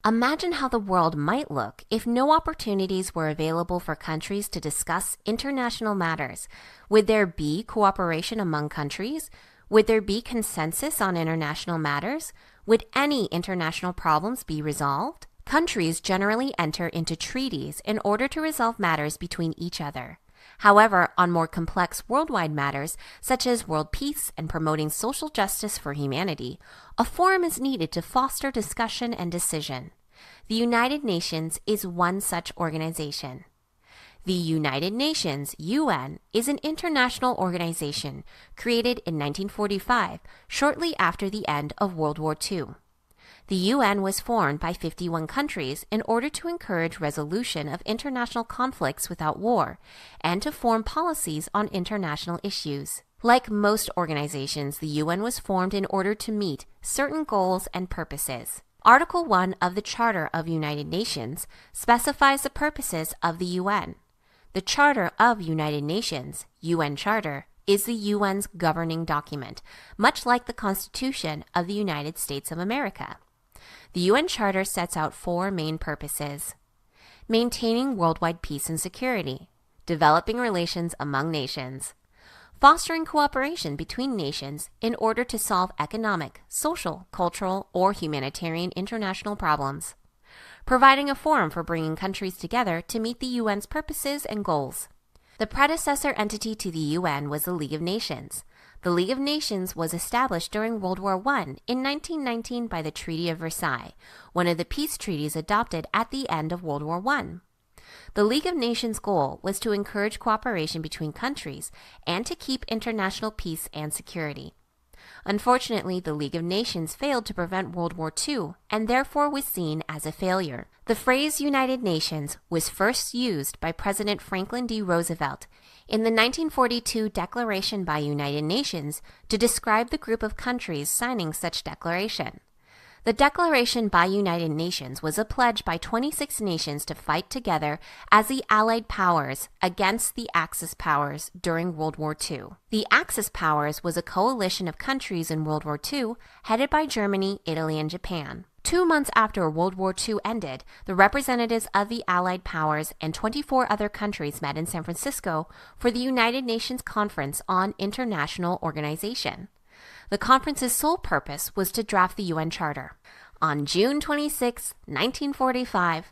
Imagine how the world might look if no opportunities were available for countries to discuss international matters. Would there be cooperation among countries? Would there be consensus on international matters? Would any international problems be resolved? Countries generally enter into treaties in order to resolve matters between each other. However, on more complex worldwide matters, such as world peace and promoting social justice for humanity, a forum is needed to foster discussion and decision. The United Nations is one such organization. The United Nations, UN, is an international organization created in 1945, shortly after the end of World War II. The UN was formed by 51 countries in order to encourage resolution of international conflicts without war and to form policies on international issues. Like most organizations, the UN was formed in order to meet certain goals and purposes. Article 1 of the Charter of United Nations specifies the purposes of the UN. The Charter of United Nations, UN Charter, is the UN's governing document, much like the Constitution of the United States of America. The UN Charter sets out 4 main purposes: maintaining worldwide peace and security, developing relations among nations, fostering cooperation between nations in order to solve economic, social, cultural, or humanitarian international problems, providing a forum for bringing countries together to meet the UN's purposes and goals. The predecessor entity to the UN was the League of Nations. The League of Nations was established during World War I in 1919 by the Treaty of Versailles, one of the peace treaties adopted at the end of World War I. The League of Nations' goal was to encourage cooperation between countries and to keep international peace and security. Unfortunately, the League of Nations failed to prevent World War II and therefore was seen as a failure. The phrase United Nations was first used by President Franklin D. Roosevelt in the 1942 Declaration by United Nations to describe the group of countries signing such declaration. The Declaration by United Nations was a pledge by 26 nations to fight together as the Allied powers against the Axis powers during World War II. The Axis powers was a coalition of countries in World War II headed by Germany, Italy, and Japan. 2 months after World War II ended, the representatives of the Allied powers and 24 other countries met in San Francisco for the United Nations Conference on International Organization. The conference's sole purpose was to draft the UN Charter. On June 26, 1945,